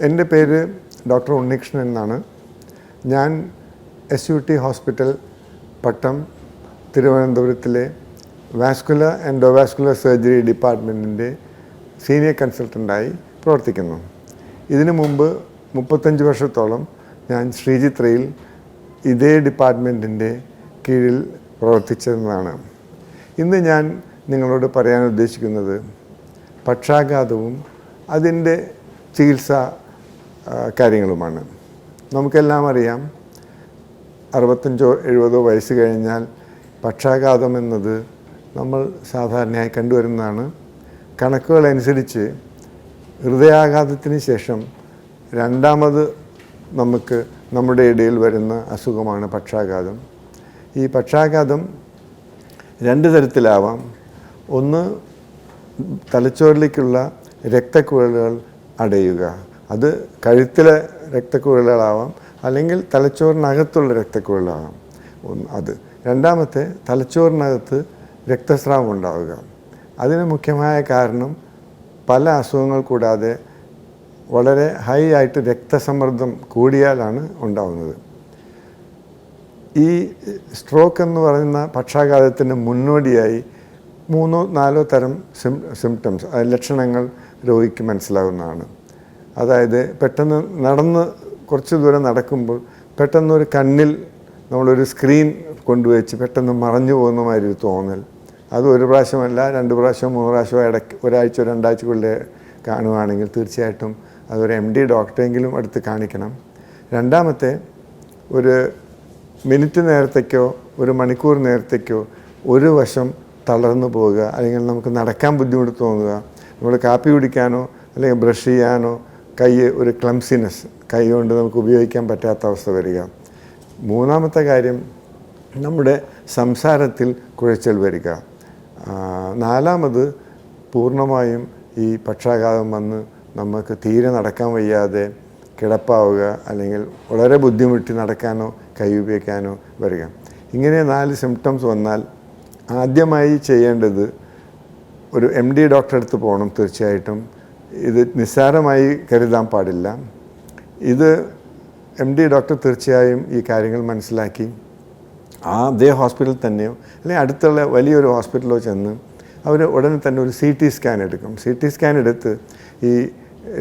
എൻ്റെ പേര് ഡോക്ടർ ഉണ്ണികൃഷ്ണൻ എന്നാണ്. ഞാൻ SUT ഹോസ്പിറ്റൽ പട്ടം തിരുവനന്തപുരത്തിലെ വാസ്കുലർ എൻഡോവാസ്കുലർ സർജറി ഡിപ്പാർട്ട്മെൻറ്റിൻ്റെ സീനിയർ കൺസൾട്ടൻ്റായി പ്രവർത്തിക്കുന്നു. ഇതിനു മുമ്പ് 35 വർഷത്തോളം ഞാൻ ശ്രീചിത്രയിൽ ഇതേ ഡിപ്പാർട്ട്മെൻറ്റിൻ്റെ കീഴിൽ പ്രവർത്തിച്ചതാണ്. ഇന്ന് ഞാൻ നിങ്ങളോട് പറയാൻ ഉദ്ദേശിക്കുന്നത് പക്ഷാഘാതവും അതിൻ്റെ ചികിത്സാ കാര്യങ്ങളുമാണ്. നമുക്കെല്ലാം അറിയാം, 65-70 വയസ്സ് കഴിഞ്ഞാൽ പക്ഷാഘാതം എന്നത് നമ്മൾ സാധാരണയായി കണ്ടുവരുന്നതാണ്. കണക്കുകളനുസരിച്ച് ഹൃദയാഘാതത്തിന് ശേഷം രണ്ടാമത് നമുക്ക് നമ്മുടെ ഇടയിൽ വരുന്ന അസുഖമാണ് പക്ഷാഘാതം. ഈ പക്ഷാഘാതം 2 തരത്തിലാവാം. ഒന്ന്, തലച്ചോറിലേക്കുള്ള രക്തക്കുഴലുകൾ അടയുക. അത് കഴുത്തിലെ രക്തക്കുഴലുകളാവാം, അല്ലെങ്കിൽ തലച്ചോറിനകത്തുള്ള രക്തക്കുഴലാവാം. അത് രണ്ടാമത്തെ, തലച്ചോറിനകത്ത് രക്തസ്രാവം ഉണ്ടാവുക. അതിന് മുഖ്യമായ കാരണം പല അസുഖങ്ങൾ കൂടാതെ വളരെ ഹൈ ആയിട്ട് രക്തസമ്മർദ്ദം കൂടിയാലാണ് ഉണ്ടാവുന്നത്. ഈ സ്ട്രോക്ക് എന്ന് പറയുന്ന പക്ഷാഘാതത്തിന് മുന്നോടിയായി 3-4 തരം സിംറ്റംസ്, ലക്ഷണങ്ങൾ രോഗിക്ക് മനസ്സിലാവുന്നതാണ്. അതായത് പെട്ടെന്ന് നടന്ന് കുറച്ച് ദൂരം നടക്കുമ്പോൾ പെട്ടെന്നൊരു കണ്ണിൽ നമ്മളൊരു സ്ക്രീൻ കൊണ്ടുവച്ച് പെട്ടെന്ന് മറഞ്ഞു പോകുന്ന മാതിരി ഒരു തോന്നൽ. അത് 1 പ്രാവശ്യമല്ല, 2 പ്രാവശ്യം 3 പ്രാവശ്യം ഇടയ്ക്ക് ഒരാഴ്ച 2 ആഴ്ചക്കുള്ളിൽ കാണുകയാണെങ്കിൽ തീർച്ചയായിട്ടും അതൊരു MD ഡോക്ടറെങ്കിലും അടുത്ത് കാണിക്കണം. രണ്ടാമത്തെ, ഒരു മിനിറ്റ് നേരത്തേക്കോ 1 മണിക്കൂർ നേരത്തേക്കോ ഒരു വശം തളർന്നു പോവുക, അല്ലെങ്കിൽ നമുക്ക് നടക്കാൻ ബുദ്ധിമുട്ട് തോന്നുക, നമ്മൾ കാപ്പി കുടിക്കാനോ അല്ലെങ്കിൽ ബ്രഷ് ചെയ്യാനോ ഒരു ക്ലംസിനെസ്, കൈ കൊണ്ട് നമുക്ക് ഉപയോഗിക്കാൻ പറ്റാത്ത അവസ്ഥ വരിക. മൂന്നാമത്തെ കാര്യം, നമ്മുടെ സംസാരത്തിൽ കുഴച്ചൽ വരിക. നാലാമത്, പൂർണ്ണമായും ഈ പക്ഷാഘാതം വന്ന് നമുക്ക് തീരെ നടക്കാൻ വയ്യാതെ കിടപ്പാവുക, അല്ലെങ്കിൽ വളരെ ബുദ്ധിമുട്ടി നടക്കാനോ കൈ ഉപയോഗിക്കാനോ വരിക. ഇങ്ങനെ 4 സിംറ്റംസ് വന്നാൽ ആദ്യമായി ചെയ്യേണ്ടത് ഒരു MD ഡോക്ടറെ അടുത്ത് പോകണം. തീർച്ചയായിട്ടും ഇത് നിസ്സാരമായി കരുതാൻ പാടില്ല. ഇത് MD ഡോക്ടർ തീർച്ചയായും ഈ കാര്യങ്ങൾ മനസ്സിലാക്കി അതേ ഹോസ്പിറ്റലിൽ തന്നെയോ അല്ലെങ്കിൽ അടുത്തുള്ള വലിയൊരു ഹോസ്പിറ്റലിലോ ചെന്ന് അവർ ഉടനെ തന്നെ ഒരു CT സ്കാൻ എടുക്കും. CT സ്കാൻ എടുത്ത് ഈ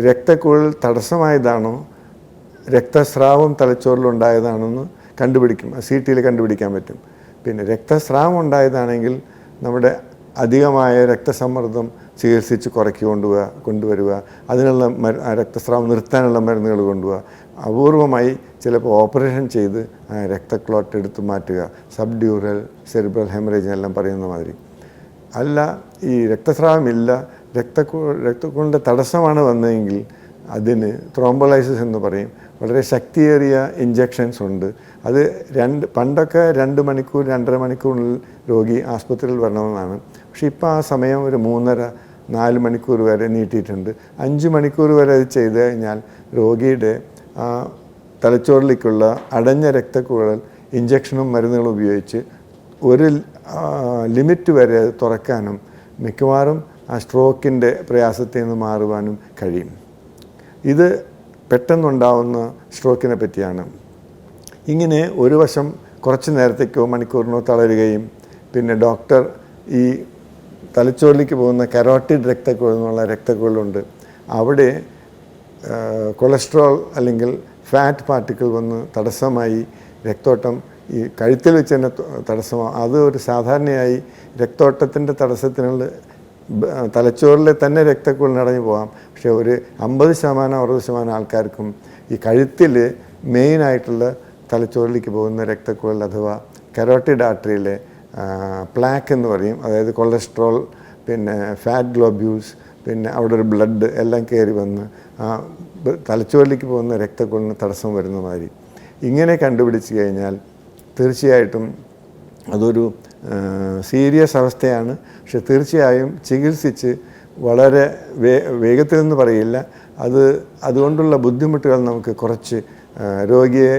രക്തക്കുഴൽ തടസ്സമായതാണോ രക്തസ്രാവം തലച്ചോറിലുണ്ടായതാണെന്ന് കണ്ടുപിടിക്കും. CTയിൽ കണ്ടുപിടിക്കാൻ പറ്റും. പിന്നെ രക്തസ്രാവം ഉണ്ടായതാണെങ്കിൽ നമ്മുടെ അധികമായ രക്തസമ്മർദ്ദം ചികിത്സിച്ച് കൊണ്ടുവരിക, അതിനുള്ള രക്തസ്രാവം നിർത്താനുള്ള മരുന്നുകൾ കൊണ്ടുപോവുക. അപൂർവമായി ചിലപ്പോൾ ഓപ്പറേഷൻ ചെയ്ത് രക്തക്ലോട്ട് എടുത്തു മാറ്റുക, സബ്ഡ്യൂറൽ സെറിബ്രൽ ഹെമറേജ് എല്ലാം പറയുന്ന മാതിരി. അല്ല, ഈ രക്തസ്രാവമില്ല, രക്തക്കുഴലിൻ്റെ തടസ്സമാണ് വന്നതെങ്കിൽ അതിന് ത്രോംബോലൈസിസ് എന്ന് പറയും. വളരെ ശക്തിയേറിയ ഇഞ്ചക്ഷൻസ് ഉണ്ട്. അത് പണ്ടൊക്കെ 2 മണിക്കൂർ 2.5 മണിക്കൂറിനുള്ളിൽ രോഗി ആസ്പത്രിയിൽ വരണമെന്നാണ്. പക്ഷേ ഇപ്പോൾ ആ സമയം ഒരു 3.5-4 മണിക്കൂർ വരെ നീട്ടിയിട്ടുണ്ട്. 5 മണിക്കൂർ വരെ അത് ചെയ്ത് കഴിഞ്ഞാൽ രോഗിയുടെ തലച്ചോറിലേക്കുള്ള അടഞ്ഞ രക്തക്കുഴൽ ഇഞ്ചക്ഷനും മരുന്നുകളും ഉപയോഗിച്ച് ഒരു ലിമിറ്റ് വരെ അത് തുറക്കാനും മിക്കവാറും ആ സ്ട്രോക്കിൻ്റെ പ്രയാസത്തിൽ നിന്ന് മാറുവാനും കഴിയും. ഇത് പെട്ടെന്നുണ്ടാവുന്ന സ്ട്രോക്കിനെ പറ്റിയാണ്. ഇങ്ങനെ ഒരു വശം കുറച്ച് നേരത്തേക്കോ മണിക്കൂറിനോ തളരുകയും പിന്നെ ഡോക്ടർ ഈ തലച്ചോറിലേക്ക് പോകുന്ന കരോട്ടിഡ് രക്തക്കുഴൽ എന്നുള്ള രക്തക്കുഴലുണ്ട്, അവിടെ കൊളസ്ട്രോൾ അല്ലെങ്കിൽ ഫാറ്റ് പാർട്ടിക്കിൾ വന്ന് തടസ്സമായി രക്തോട്ടം ഈ കഴുത്തിൽ വെച്ച് തന്നെ തടസ്സമാണ്. അത് ഒരു സാധാരണയായി രക്തോട്ടത്തിൻ്റെ തടസ്സത്തിനുള്ള തലച്ചോറിലെ തന്നെ രക്തക്കുഴൽ അടഞ്ഞു പോകാം. പക്ഷേ ഒരു 50-60% ആൾക്കാർക്കും ഈ കഴുത്തിൽ മെയിനായിട്ടുള്ള തലച്ചോറിലേക്ക് പോകുന്ന രക്തക്കുഴൽ അഥവാ കരോട്ടിഡ് ആർട്ടറിയിലെ പ്ലാക്ക് എന്ന് പറയും, അതായത് കൊളസ്ട്രോൾ പിന്നെ ഫാറ്റ് ഗ്ലോബ്യൂൾസ് പിന്നെ അവിടെ ഒരു ബ്ലഡ് എല്ലാം കയറി വന്ന് തലച്ചോറിലേക്ക് പോകുന്ന രക്തക്കുഴലിന് തടസ്സം വരുന്ന മാതിരി ഇങ്ങനെ കണ്ടുപിടിച്ച് കഴിഞ്ഞാൽ തീർച്ചയായിട്ടും അതൊരു സീരിയസ് അവസ്ഥയാണ്. പക്ഷെ തീർച്ചയായും ചികിത്സിച്ച് വളരെ വേഗത്തിലെന്ന് പറയില്ല, അതുകൊണ്ടുള്ള ബുദ്ധിമുട്ടുകൾ നമുക്ക് കുറച്ച് രോഗിയെ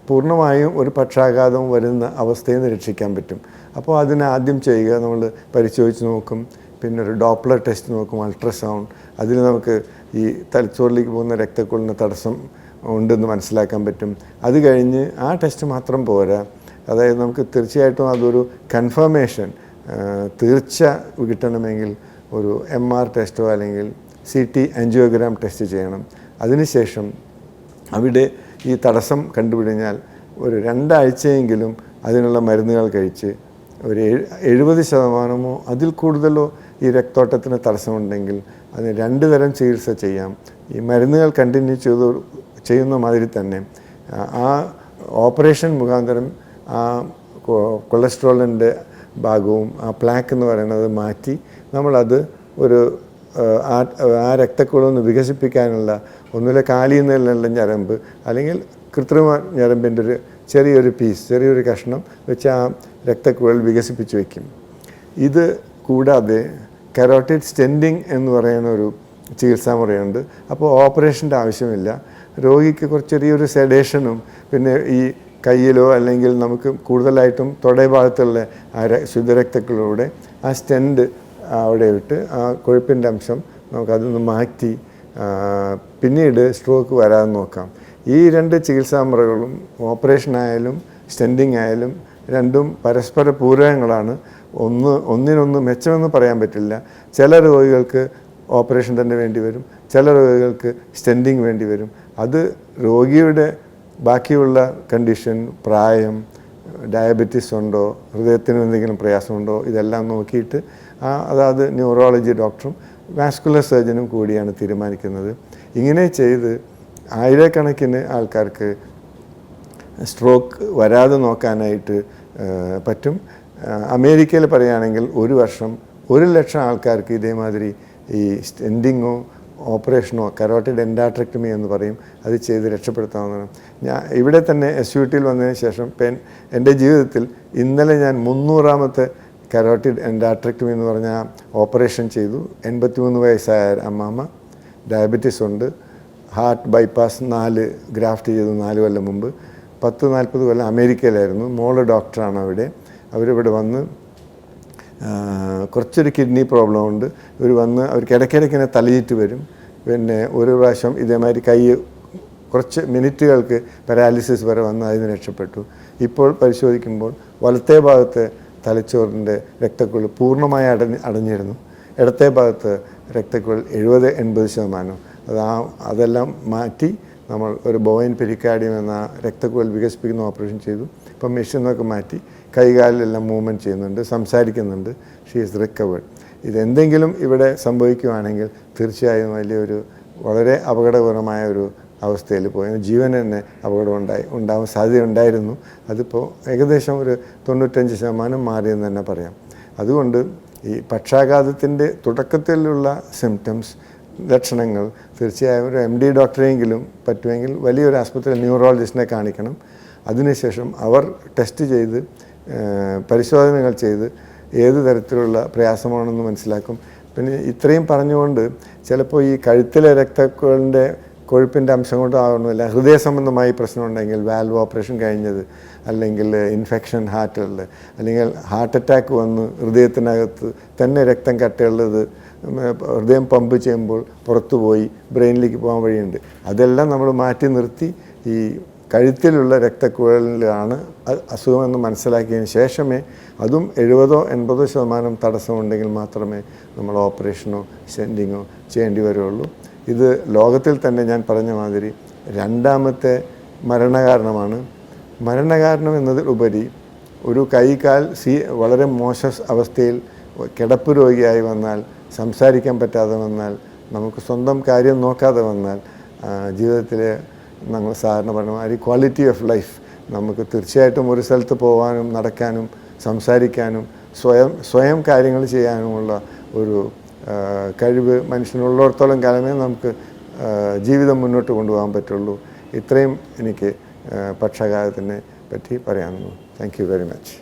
പൂർണ്ണമായും ഒരു പക്ഷാഘാതം വരുന്ന അവസ്ഥയിൽ നിന്ന് രക്ഷിക്കാൻ പറ്റും. അപ്പോൾ അതിനാദ്യം ചെയ്യുക, നമ്മൾ പരിശോധിച്ച് നോക്കും. പിന്നെ ഒരു ഡോപ്ലർ ടെസ്റ്റ് നോക്കും, അൾട്രാസൗണ്ട്. അതിൽ നമുക്ക് ഈ തലച്ചോറിലേക്ക് പോകുന്ന രക്തക്കുഴലിന് തടസ്സം ഉണ്ടെന്ന് മനസ്സിലാക്കാൻ പറ്റും. അത് കഴിഞ്ഞ് ആ ടെസ്റ്റ് മാത്രം പോരാ, അതായത് നമുക്ക് തീർച്ചയായിട്ടും അതൊരു കൺഫർമേഷൻ തീർച്ച കിട്ടണമെങ്കിൽ ഒരു MR ടെസ്റ്റോ അല്ലെങ്കിൽ CT ആൻജിയോഗ്രാം ടെസ്റ്റ് ചെയ്യണം. അതിനുശേഷം അവിടെ ഈ തടസ്സം കണ്ടുപിടിഞ്ഞാൽ ഒരു 2 ആഴ്ചയെങ്കിലും അതിനുള്ള മരുന്നുകൾ കഴിച്ച് ഒരു 70% അതിൽ കൂടുതലോ ഈ രക്തോട്ടത്തിന് തടസ്സമുണ്ടെങ്കിൽ അതിന് 2 തരം ചികിത്സ ചെയ്യാം. ഈ മരുന്നുകൾ കണ്ടിന്യൂ ചെയ്യുന്ന മാതിരി തന്നെ ആ ഓപ്പറേഷൻ മുഖാന്തരം ആ കൊളസ്ട്രോളിൻ്റെ ഭാഗവും ആ പ്ലാക്ക് എന്ന് പറയുന്നത് മാറ്റി നമ്മളത് ഒരു ആ രക്തക്കുഴലൊന്ന് വികസിപ്പിക്കാനുള്ള ഒന്നുമില്ല കാലിൽ നിന്നുള്ള ഞരമ്പ് അല്ലെങ്കിൽ കൃത്രിമ ഞരമ്പിൻ്റെ ഒരു ചെറിയൊരു കഷ്ണം വെച്ച് ആ രക്തക്കുഴൽ വികസിപ്പിച്ച് വയ്ക്കും. ഇത് കൂടാതെ കരോട്ടിഡ് സ്റ്റെൻറ്റിങ് എന്ന് പറയുന്ന ഒരു ചികിത്സാ മുറയുണ്ട്. അപ്പോൾ ഓപ്പറേഷൻ്റെ ആവശ്യമില്ല. രോഗിക്ക് ചെറിയൊരു സെഡേഷനും പിന്നെ ഈ കയ്യിലോ അല്ലെങ്കിൽ നമുക്ക് കൂടുതലായിട്ടും ഭാഗത്തുള്ള ആ ശുദ്ധരക്തക്കുഴലിലൂടെ ആ സ്റ്റെൻറ്റ് അവിടെ ഇട്ട് ആ കൊഴുപ്പിൻ്റെ അംശം നമുക്കതൊന്ന് മാറ്റി പിന്നീട് സ്ട്രോക്ക് വരാതെ നോക്കാം. ഈ 2 ചികിത്സാ മുറകളും ഓപ്പറേഷനായാലും സ്റ്റെൻറ്റിങ് ആയാലും രണ്ടും പരസ്പര പൂരകങ്ങളാണ്. ഒന്നിനൊന്ന് മെച്ചമെന്ന് പറയാൻ പറ്റില്ല. ചില രോഗികൾക്ക് ഓപ്പറേഷൻ തന്നെ വേണ്ടി വരും, ചില രോഗികൾക്ക് സ്റ്റെൻറ്റിങ് വേണ്ടി വരും. അത് രോഗിയുടെ ബാക്കിയുള്ള കണ്ടീഷൻ, പ്രായം, ഡയബറ്റീസ് ഉണ്ടോ, ഹൃദയത്തിന് എന്തെങ്കിലും പ്രയാസമുണ്ടോ, ഇതെല്ലാം നോക്കിയിട്ട് അതായത് ന്യൂറോളജി ഡോക്ടറും വാസ്കുലർ സർജനും കൂടിയാണ് തീരുമാനിക്കുന്നത്. ഇങ്ങനെ ചെയ്ത് ആയിരക്കണക്കിന് ആൾക്കാർക്ക് സ്ട്രോക്ക് വരാതെ നോക്കാനായിട്ട് പറ്റും. അമേരിക്കയിൽ പറയുകയാണെങ്കിൽ ഒരു വർഷം 100,000 ആൾക്കാർക്ക് ഇതേമാതിരി ഈ സ്റ്റെൻറ്റിങ്ങോ ഓപ്പറേഷനോ കരോട്ടിഡ് എൻഡാട്രെക്ടമി എന്ന് പറയും, അത് ചെയ്ത് രക്ഷപ്പെടുത്താവുന്നതാണ്. ഇവിടെ തന്നെ SUTയിൽ വന്നതിന് ശേഷം എൻ്റെ ജീവിതത്തിൽ ഇന്നലെ ഞാൻ 300ാമത്തെ കരോട്ടിഡ് എൻഡാട്രെക്ടമി എന്ന് പറഞ്ഞ ഓപ്പറേഷൻ ചെയ്തു. 83 വയസ്സായ അമ്മാമ്മ, ഡയബറ്റീസ് ഉണ്ട്, ഹാർട്ട് ബൈപ്പാസ് 4 ഗ്രാഫ്റ്റ് ചെയ്തു 4 കൊല്ലം മുമ്പ്. 10-40 കൊല്ലം അമേരിക്കയിലായിരുന്നു. മോള് ഡോക്ടറാണ് അവിടെ. അവരിവിടെ വന്ന് കുറച്ചൊരു കിഡ്നി പ്രോബ്ലം ഉണ്ട്. ഇവർ വന്ന് അവർക്ക് ഇടയ്ക്കിടയ്ക്കിനെ തലയിട്ട് വരും. പിന്നെ ഒരു പ്രാവശ്യം ഇതേമാതിരി കൈ കുറച്ച് മിനിറ്റുകൾക്ക് പാരാലിസിസ് വരെ വന്ന് അതിന് രക്ഷപ്പെട്ടു. ഇപ്പോൾ പരിശോധിക്കുമ്പോൾ വലത്തേ ഭാഗത്തെ തലച്ചോറിൻ്റെ രക്തക്കുഴൽ പൂർണ്ണമായി അടഞ്ഞിരുന്നു. ഇടത്തേ ഭാഗത്ത് രക്തക്കുഴൽ 70-80%. അതെല്ലാം മാറ്റി നമ്മൾ ഒരു ബോയിൻ പെരിക്കാർഡിയം എന്ന രക്തക്കുഴൽ വികസിപ്പിക്കുന്ന ഓപ്പറേഷൻ ചെയ്തു. ഇപ്പം മെഷീനൊക്കെ മാറ്റി കൈകാലിലെല്ലാം മൂവ്മെൻറ്റ് ചെയ്യുന്നുണ്ട്, സംസാരിക്കുന്നുണ്ട്. She is recovered. ഇതെന്തെങ്കിലും ഇവിടെ സംഭവിക്കുകയാണെങ്കിൽ തീർച്ചയായും വളരെ അപകടകരമായ ഒരു അവസ്ഥയിൽ പോയി ജീവൻ തന്നെ ഉണ്ടാവാൻ സാധ്യതയുണ്ടായിരുന്നു. അതിപ്പോൾ ഏകദേശം ഒരു 95% മാറിയെന്ന് തന്നെ പറയാം. അതുകൊണ്ട് ഈ പക്ഷാഘാതത്തിൻ്റെ തുടക്കത്തിലുള്ള സിംറ്റംസ്, ലക്ഷണങ്ങൾ തീർച്ചയായും ഒരു MD ഡോക്ടറെങ്കിലും പറ്റുമെങ്കിൽ വലിയൊരു ആസ്പത്രിയിൽ ന്യൂറോളജിസ്റ്റിനെ കാണിക്കണം. അതിനുശേഷം അവർ ടെസ്റ്റ് ചെയ്ത് പരിശോധനകൾ ചെയ്ത് ഏത് തരത്തിലുള്ള പ്രയാസമാണെന്ന് മനസ്സിലാക്കും. പിന്നെ ഇത്രയും പറഞ്ഞുകൊണ്ട് ചിലപ്പോൾ ഈ കഴുത്തിലെ രക്തക്കുഴലിൻ്റെ കൊഴുപ്പിൻ്റെ അംശം കൊണ്ട് ആവണമെന്നില്ല, ഹൃദയ സംബന്ധമായി പ്രശ്നമുണ്ടെങ്കിൽ വാൽവ് ഓപ്പറേഷൻ കഴിഞ്ഞത്, അല്ലെങ്കിൽ ഇൻഫെക്ഷൻ ഹാർട്ടിൽ, അല്ലെങ്കിൽ ഹാർട്ട് അറ്റാക്ക് വന്ന് ഹൃദയത്തിനകത്ത് തന്നെ രക്തം കട്ടയുള്ളത് ഹൃദയം പമ്പ് ചെയ്യുമ്പോൾ പുറത്തു പോയി ബ്രെയിനിലേക്ക് പോകാൻ വഴിയുണ്ട്. അതെല്ലാം നമ്മൾ മാറ്റി നിർത്തി ഈ കഴുത്തിലുള്ള രക്തക്കുഴലിലാണ് അസുഖമെന്ന് മനസ്സിലാക്കിയതിന് ശേഷമേ, അതും 70-80% തടസ്സമുണ്ടെങ്കിൽ മാത്രമേ നമ്മൾ ഓപ്പറേഷനോ സ്റ്റെൻറ്റിങ്ങോ ചെയ്യേണ്ടി വരുള്ളൂ. ഇത് ലോകത്തിൽ തന്നെ ഞാൻ പറഞ്ഞ മാതിരി 2ാമത്തെ മരണകാരണമാണ്. മരണകാരണം എന്നതിലുപരി ഒരു കൈകാൽ വളരെ മോശം അവസ്ഥയിൽ കിടപ്പ് രോഗിയായി വന്നാൽ, സംസാരിക്കാൻ പറ്റാതെ വന്നാൽ, നമുക്ക് സ്വന്തം കാര്യം നോക്കാതെ വന്നാൽ, ജീവിതത്തിലെ നമ്മൾ സാധാരണ പറഞ്ഞ മാതിരി ക്വാളിറ്റി ഓഫ് ലൈഫ് നമുക്ക് തീർച്ചയായിട്ടും ഒരു സ്ഥലത്ത് പോകാനും നടക്കാനും സംസാരിക്കാനും സ്വയം കാര്യങ്ങൾ ചെയ്യാനുമുള്ള ഒരു കഴിവ് മനുഷ്യനുള്ളിടത്തോളം കാലമേ നമുക്ക് ജീവിതം മുന്നോട്ട് കൊണ്ടുപോകാൻ പറ്റുള്ളൂ. ഇത്രയും എനിക്ക് പക്ഷാഘാതത്തിനെ പറ്റി പറയാനുള്ളൂ. Thank you very much.